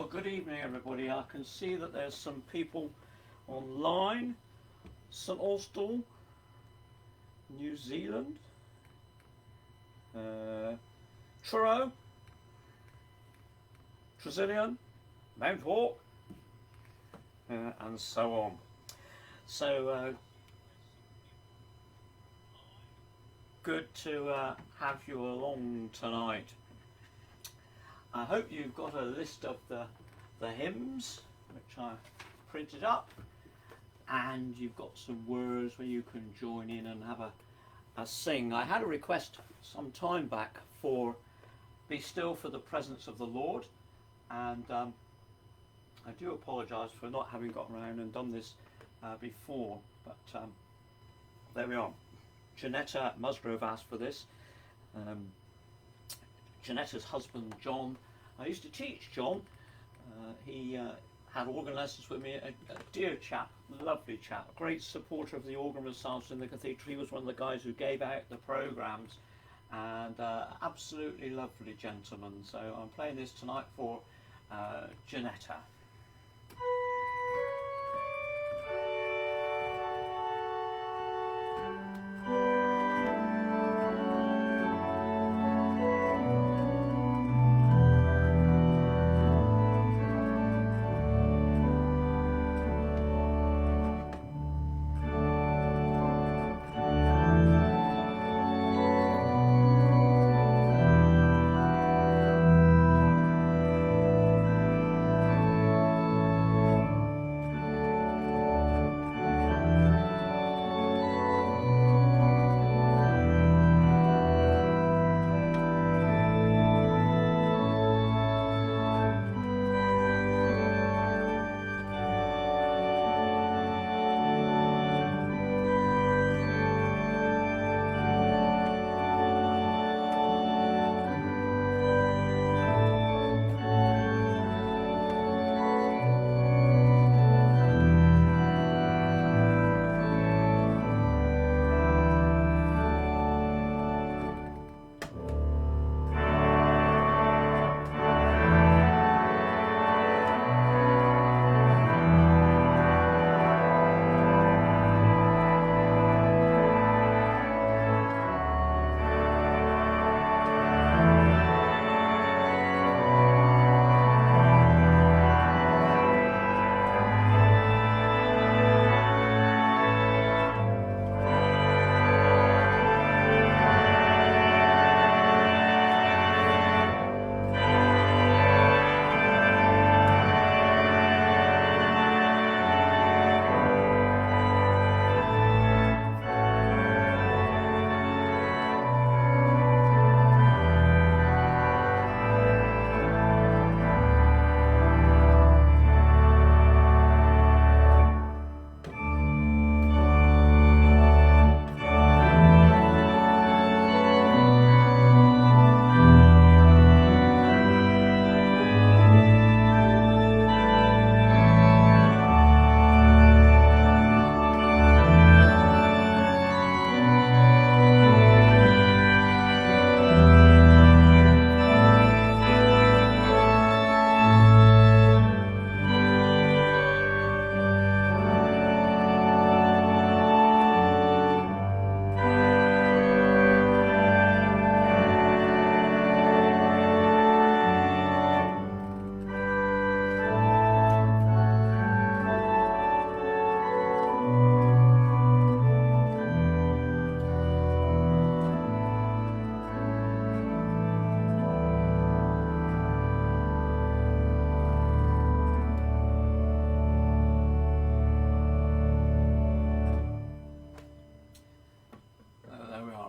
good evening everybody. I can see that there's some people online. St Austell, New Zealand, Truro, Tresillian, Mount Hawke, and so on. So good to have you along tonight. I hope you've got a list of the hymns which I printed up, and you've got some words where you can join in and have a sing. I had a request some time back for Be Still for the Presence of the Lord, and I do apologise for not having got around and done this before, but there we are. Janetta Musgrove asked for this. Janetta's husband John, I used to teach John, he had organ lessons with me, a dear chap, lovely chap, great supporter of the organ recitals in the cathedral. He was one of the guys who gave out the programmes, and absolutely lovely gentleman. So I'm playing this tonight for Janetta.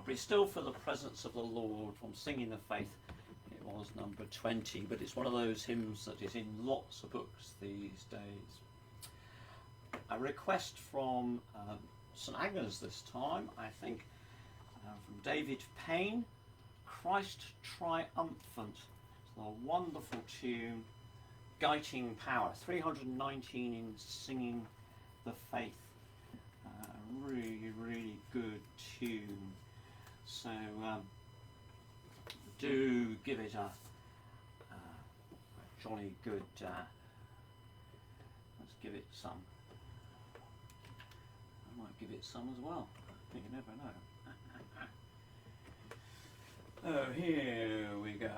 Be Still for the Presence of the Lord from Singing the Faith. It was number 20, but it's one of those hymns that is in lots of books these days. A request from St Agnes this time, I think, from David Payne, Christ Triumphant. It's a wonderful tune, Guiding Power, 319 in Singing the Faith. Really, really good tune. So do give it a jolly good. Let's give it some. I might give it some as well. You never know. Oh, here we go.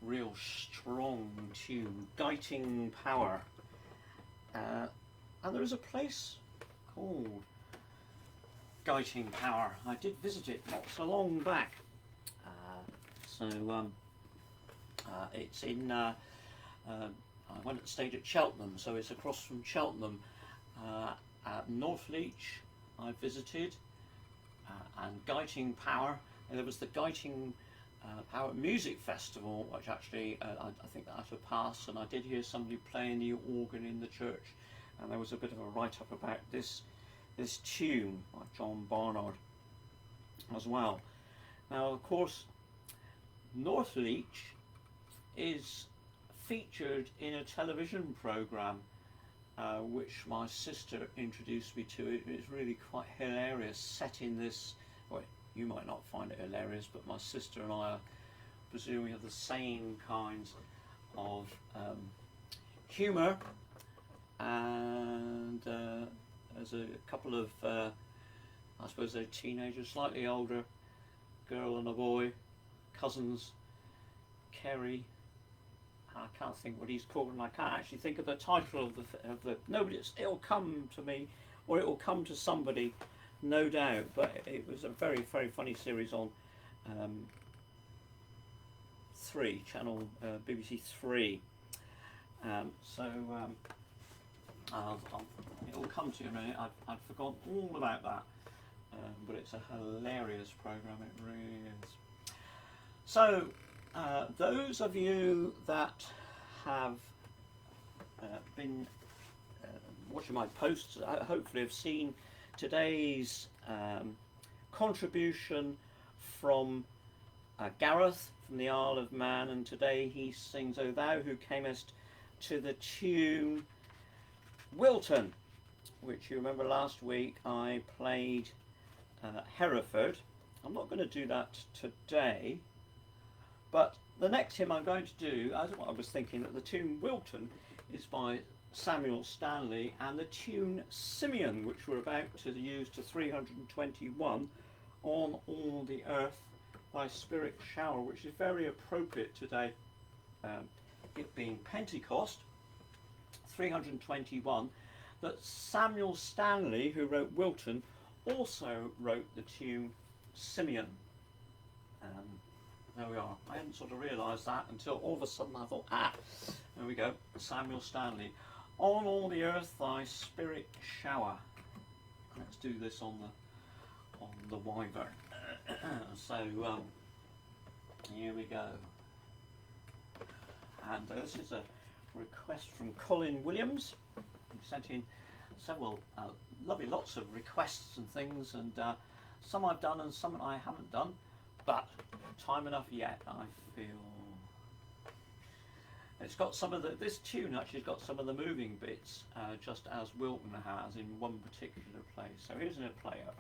Real strong tune, guiding power. And there is a place called Guiding Power. I did visit it not so long back. It's in, I went and stayed at Cheltenham, so it's across from Cheltenham. At Northleach I visited, and Guiding Power, and there was the Guiding Power Music Festival, which actually I think that had passed, and I did hear somebody playing the organ in the church, and there was a bit of a write-up about this tune by John Barnard as well. Now, of course, Northleach is featured in a television programme which my sister introduced me to. It was really quite hilarious, set in this, well, you might not find it hilarious, but my sister and I are presuming have the same kinds of humour, and there's a couple of, I suppose they're teenagers, slightly older, girl and a boy, cousins, Kerry, I can't think what he's called, and I can't actually think of the title of the no, but it'll come to me, or it will come to somebody no doubt. But it was a very, very funny series on channel BBC 3. It'll come to you in a minute. I'd forgotten all about that, but it's a hilarious programme, it really is. So, those of you that have been watching my posts hopefully have seen today's contribution from Gareth from the Isle of Man, and today he sings "O Thou Who Camest" to the tune Wilton, which you remember last week I played Hereford. I'm not going to do that today, but the next hymn I'm going to do, as I was thinking, that the tune Wilton is by Samuel Stanley, and the tune Simeon, which we're about to use to 321, On All the Earth Thy Spirit Shower, which is very appropriate today, it being Pentecost, 321, that Samuel Stanley, who wrote Wilton, also wrote the tune Simeon. There we are. I hadn't sort of realised that until all of a sudden I thought, there we go, Samuel Stanley. On all the earth thy spirit shower. Let's do this on the wyvern. So here we go. And this is a request from Colin Williams. He sent in several lovely lots of requests and things, and some I've done and some I haven't done, but time enough yet, I feel. It's got some of this tune actually has got some of the moving bits, just as Wilton has in one particular place. So here's a play of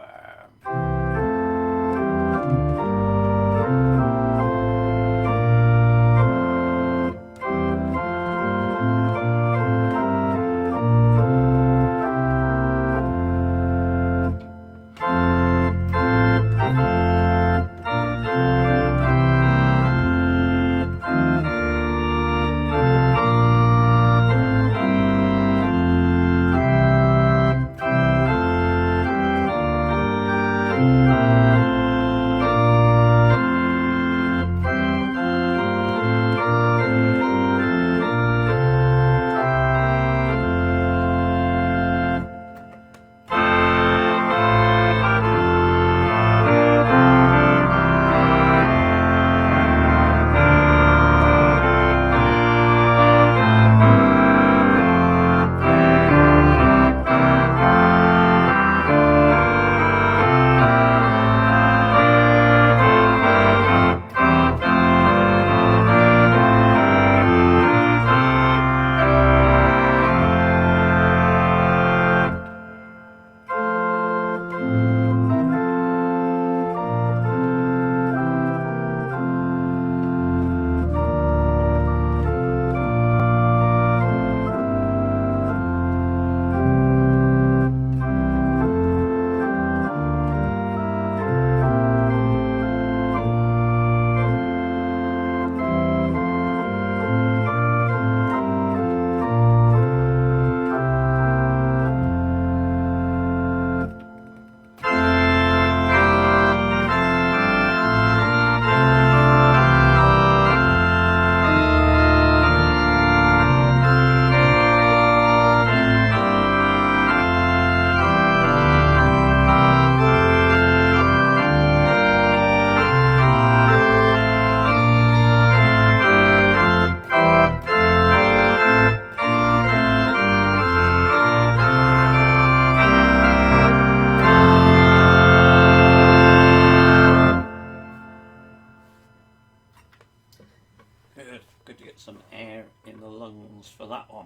Good to get some air in the lungs for that one.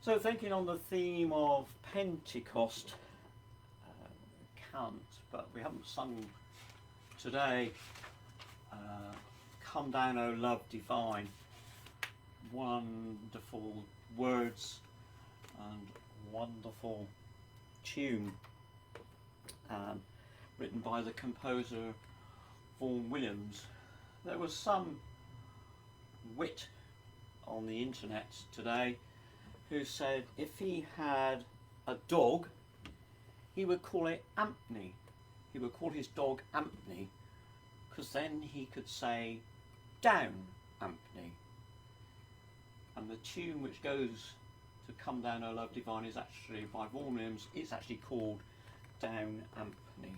So thinking on the theme of Pentecost, but we haven't sung today, Come Down O Love Divine. Wonderful words and wonderful tune, written by the composer Vaughan Williams. There was some wit on the internet today who said if he had a dog he would call it Ampney. He would call his dog Ampney, because then he could say, down Ampney. And the tune which goes to Come Down O Love Divine is actually, by Vaughan Williams, it's actually called Down Ampney.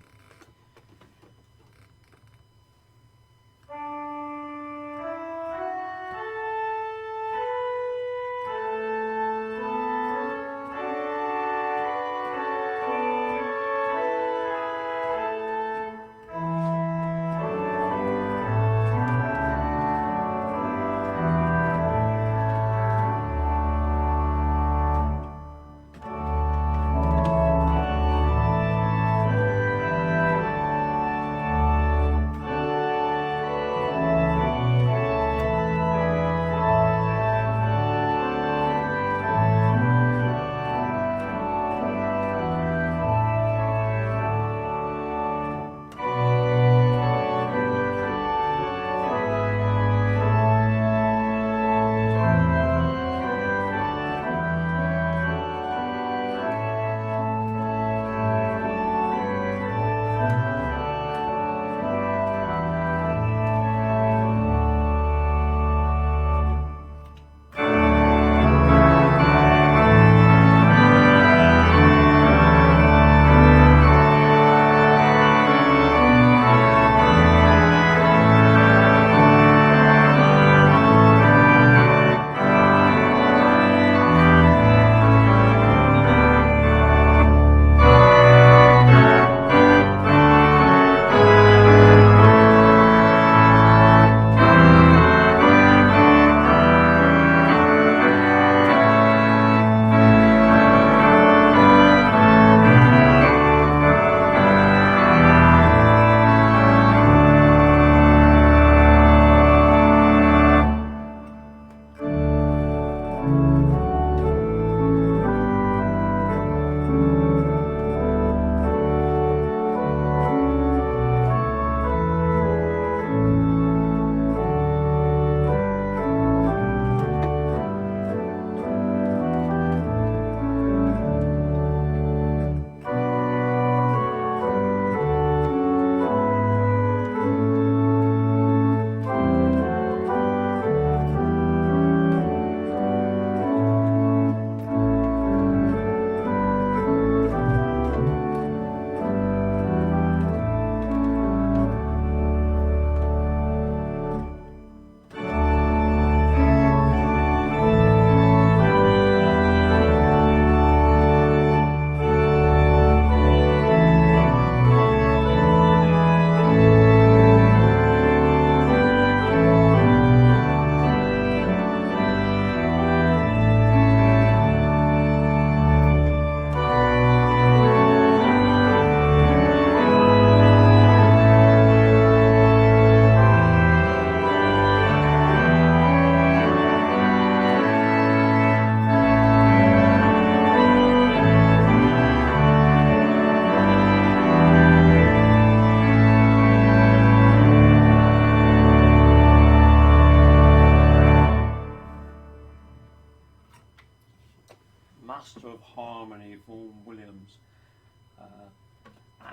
Master of Harmony, Vaughan Williams,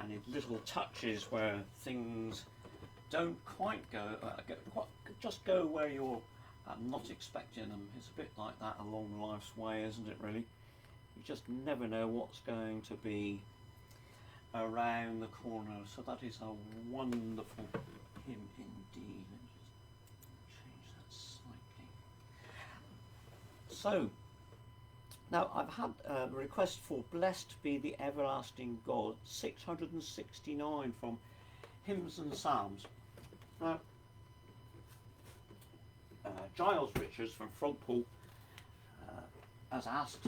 and little touches where things don't quite just go where you're not expecting them. It's a bit like that along life's way, isn't it, really? You just never know what's going to be around the corner. So that is a wonderful hymn indeed. Let me just change that slightly. So, now I've had a request for Blessed Be the Everlasting God, 669 from Hymns and Psalms. Now, Giles Richards from Frogpool has asked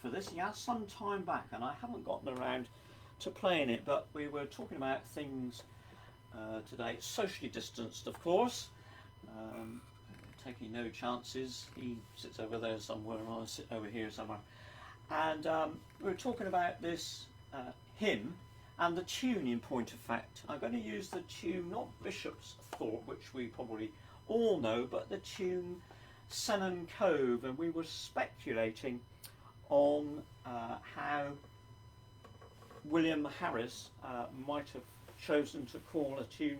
for this. He asked some time back and I haven't gotten around to playing it, but we were talking about things today, socially distanced of course, taking no chances. He sits over there somewhere and I sit over here somewhere, and we were talking about this hymn and the tune. In point of fact, I'm going to use the tune, not Bishop's Thought, which we probably all know, but the tune Sennan Cove, and we were speculating on how William Harris might have chosen to call a tune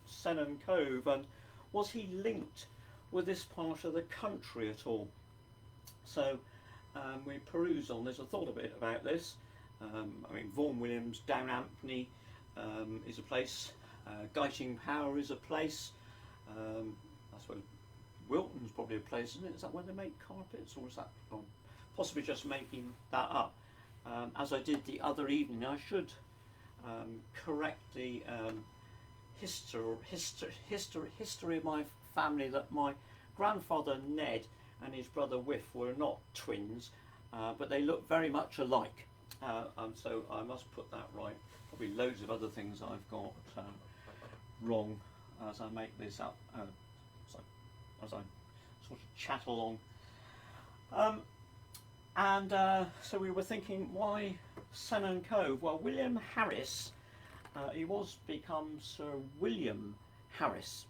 Senon Cove, and was he linked with this part of the country at all? So we perused on this, I thought a bit about this. I mean, Vaughan Williams, Down Ampney is a place, Guyting Power is a place, I suppose Wilton's probably a place, isn't it? Is that where they make carpets, or is that possibly just making that up? As I did the other evening, I should correct the history of my family, that my grandfather Ned and his brother Whiff were not twins, but they look very much alike, and so I must put that right. Probably loads of other things I've got wrong as I make this up, as I sort of chat along. So we were thinking, why Senon Cove? Well, William Harris, he was become Sir William Harris,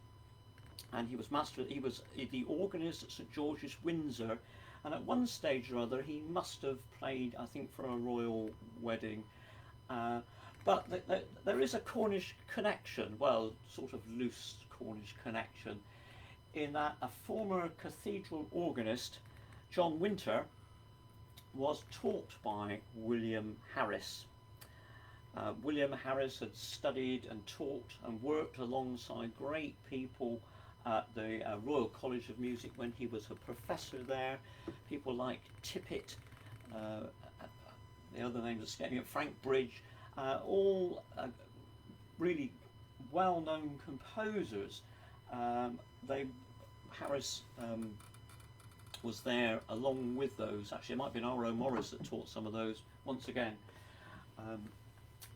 and he was the organist at St George's, Windsor, and at one stage or other he must have played, I think, for a royal wedding. But there is a Cornish connection, well, sort of loose Cornish connection, in that a former cathedral organist, John Winter, was taught by William Harris. William Harris had studied and taught and worked alongside great people at the Royal College of Music when he was a professor there. People like Tippett, the other names escaping me, Frank Bridge, all really well-known composers. Harris was there along with those. Actually, it might have been R.O. Morris that taught some of those once again.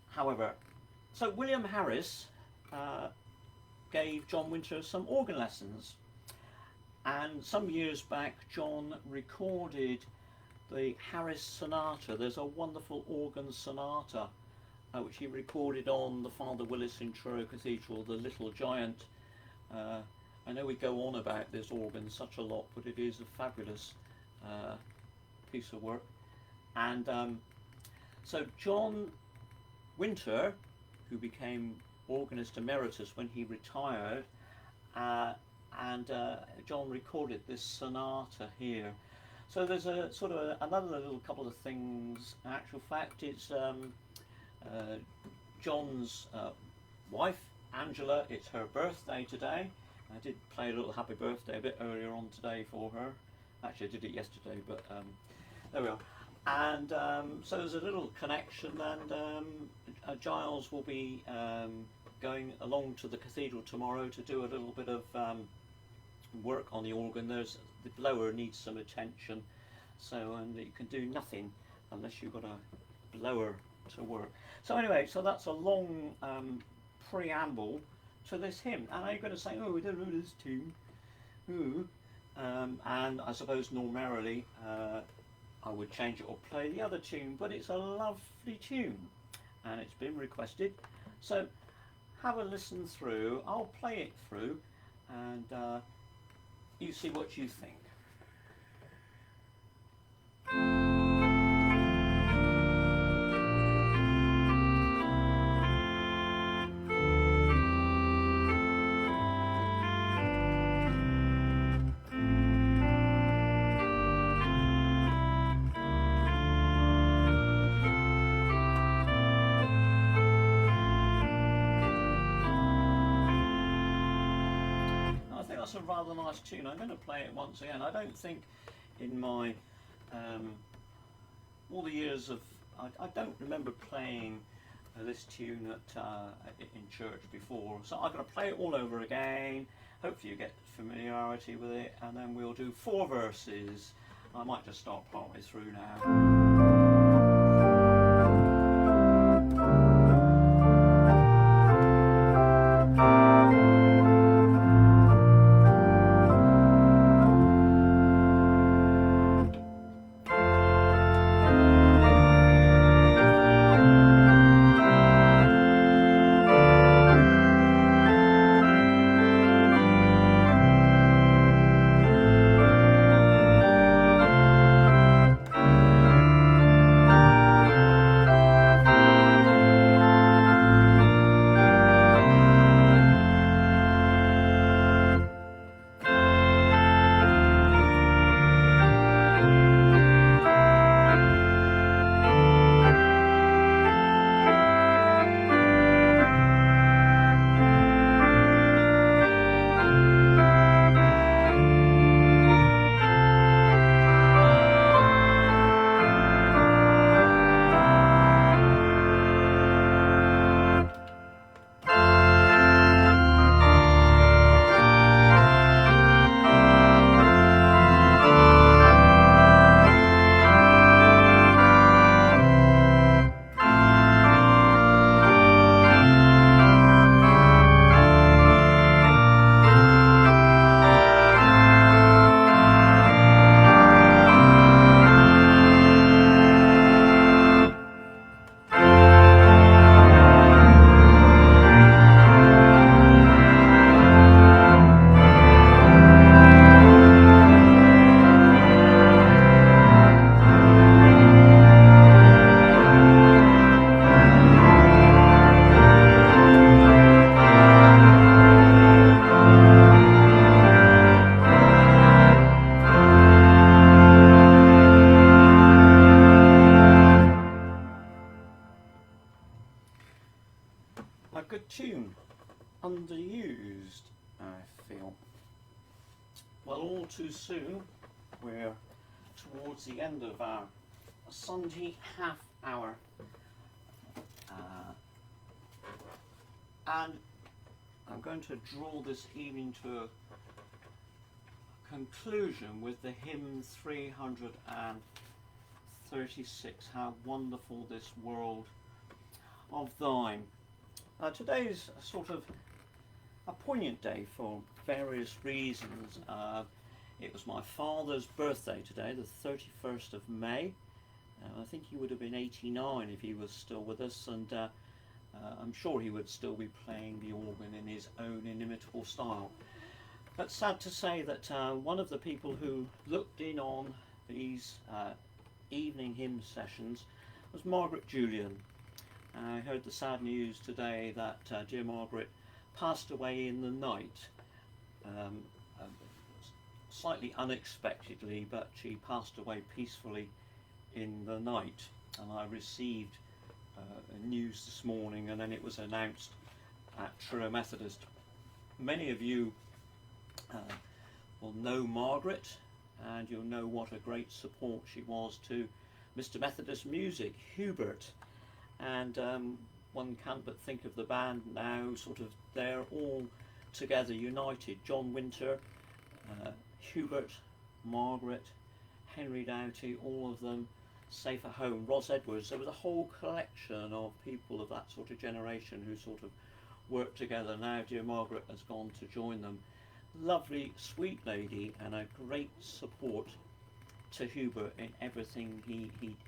However, so William Harris gave John Winter some organ lessons, and some years back John recorded the Harris Sonata. There's a wonderful organ sonata which he recorded on the Father Willis in Truro Cathedral, the Little Giant. I know we go on about this organ such a lot, but it is a fabulous piece of work. And so John Winter, who became organist emeritus when he retired, and John recorded this sonata here. So there's a sort of another little couple of things. In actual fact, it's John's wife, Angela. It's her birthday today. I did play a little happy birthday a bit earlier on today for her. Actually, I did it yesterday, but there we are. And so there's a little connection, and Giles will be going along to the cathedral tomorrow to do a little bit of work on the organ. The blower needs some attention, so you can do nothing unless you've got a blower to work. So anyway, so that's a long preamble to this hymn. And I'm going to say, oh, we don't know this tune. Ooh. And I suppose normally I would change it or play the other tune, but it's a lovely tune and it's been requested. So have a listen through. I'll play it through and you see what you think. That's a rather nice tune. I'm going to play it once again. I don't think in my all the years of I don't remember playing this tune in church before, so I'm going to play it all over again. Hopefully you get familiarity with it, and then we'll do 4 verses. I might just start partway through now. good tune, underused, I feel. Well, all too soon, we're towards the end of our Sunday half hour, and I'm going to draw this evening to a conclusion with the hymn 336, How Wonderful This World of Thine. Today's sort of a poignant day for various reasons. It was my father's birthday today, the 31st of May. I think he would have been 89 if he was still with us, and I'm sure he would still be playing the organ in his own inimitable style. But sad to say that one of the people who looked in on these evening hymn sessions was Margaret Julian. I heard the sad news today that dear Margaret passed away in the night, slightly unexpectedly, but she passed away peacefully in the night. And I received news this morning, and then it was announced at Triumphant Methodist. Many of you will know Margaret, and you'll know what a great support she was to Mr. Methodist music, Hubert, and one can't but think of the band now, sort of they're all together united. John Winter, Hubert, Margaret, Henry Doughty, all of them safe at home. Ros Edwards, there was a whole collection of people of that sort of generation who sort of worked together. Now dear Margaret has gone to join them. Lovely, sweet lady, and a great support to Hubert in everything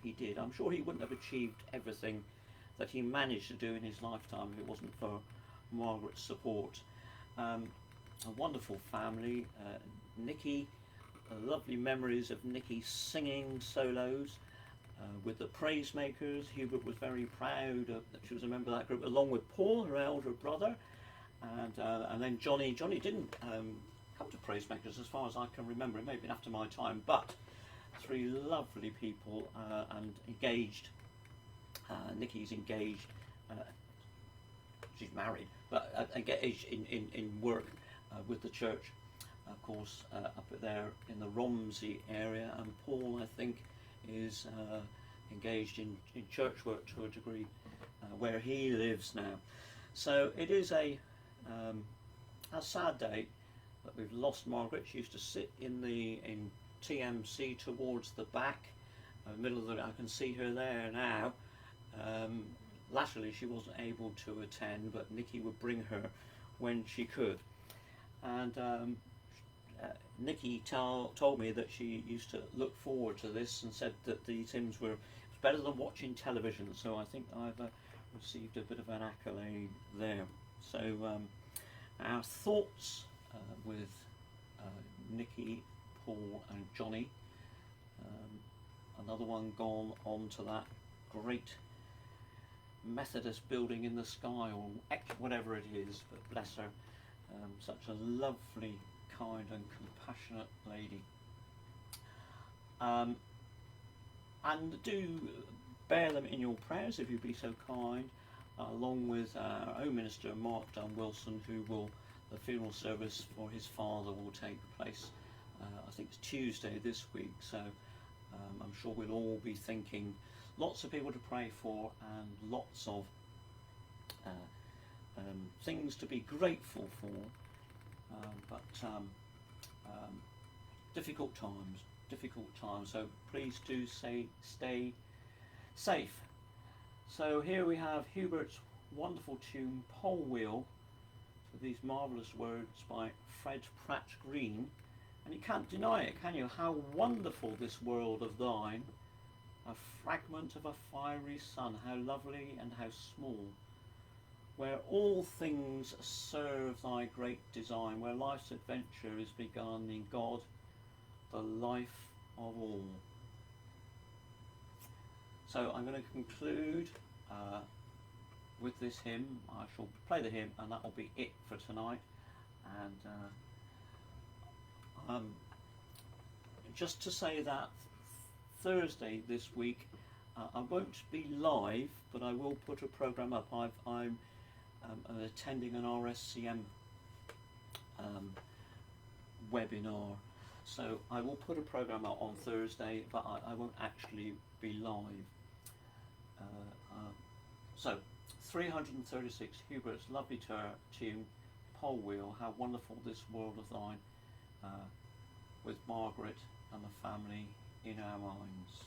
he did. I'm sure he wouldn't have achieved everything that he managed to do in his lifetime if it wasn't for Margaret's support. A wonderful family. Nicky, lovely memories of Nicky singing solos with the Praise Makers. Hubert was very proud that she was a member of that group, along with Paul, her elder brother. And then Johnny didn't come to Praise Makers as far as I can remember. It may have been after my time, but three lovely people and engaged. Nicky's engaged. She's married, but engaged in work with the church, of course, up there in the Romsey area. And Paul, I think, is engaged in church work to a degree where he lives now. So it is a sad day that we've lost Margaret. She used to sit in TMC towards the back, middle of the. I can see her there now. Latterly, she wasn't able to attend, but Nicky would bring her when she could. And Nicky told me that she used to look forward to this and said that these hymns were better than watching television. So I think I've received a bit of an accolade there. So our thoughts with Nicky, Paul and Johnny. Another one gone on to that great Methodist building in the sky, or whatever it is, but bless her. Such a lovely, kind and compassionate lady. And do bear them in your prayers if you'd be so kind, along with our Home Minister Mark Dunn Wilson, the funeral service for his father will take place, I think it's Tuesday this week, so I'm sure we'll all be thinking lots of people to pray for and lots of things to be grateful for, but difficult times, so please do stay safe. So here we have Hubert's wonderful tune Pole Wheel, with these marvellous words by Fred Pratt Green, and you can't deny it, can you? How wonderful this world of thine, a fragment of a fiery sun, how lovely and how small, where all things serve thy great design, where life's adventure is begun in God, the life of all. So I'm going to conclude with this hymn. I shall play the hymn and that will be it for tonight. And just to say that Thursday this week I won't be live, but I will put a programme up. I'm and attending an RSCM webinar. So I will put a program out on Thursday, but I won't actually be live. So 336, Hubert's lovely tune, Pole Wheel, How Wonderful This World of Thine, with Margaret and the family in our minds.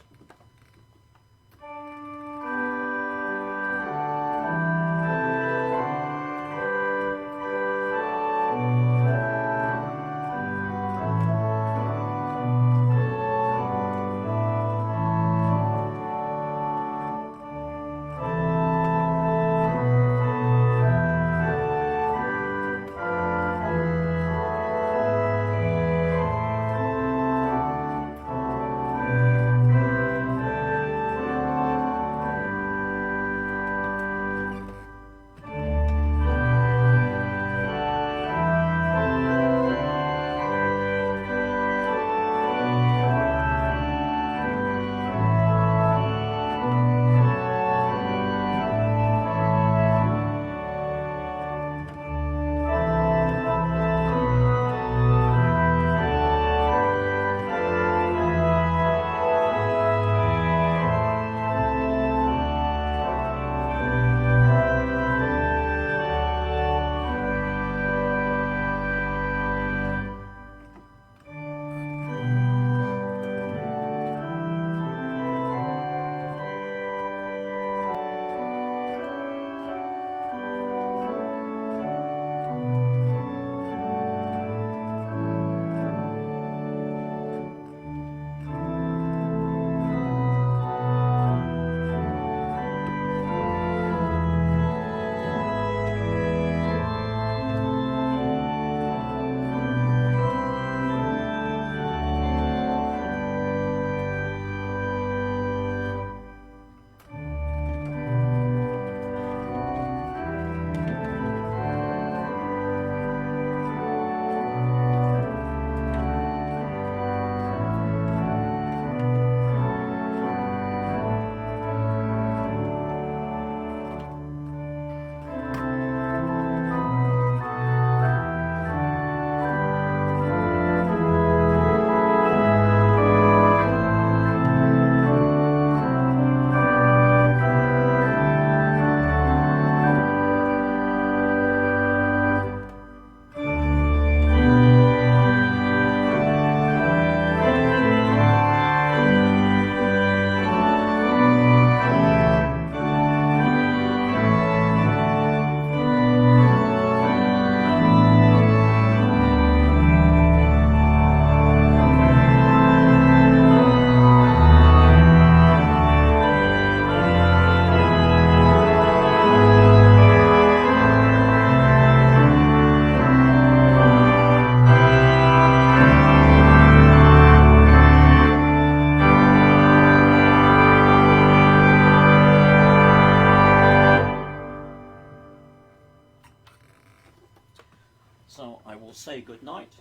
So I will say good night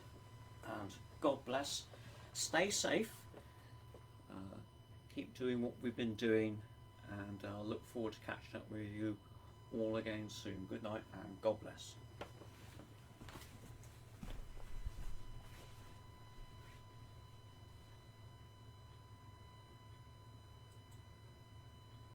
and God bless. Stay safe. Keep doing what we've been doing, and I'll look forward to catching up with you all again soon. Good night and God bless.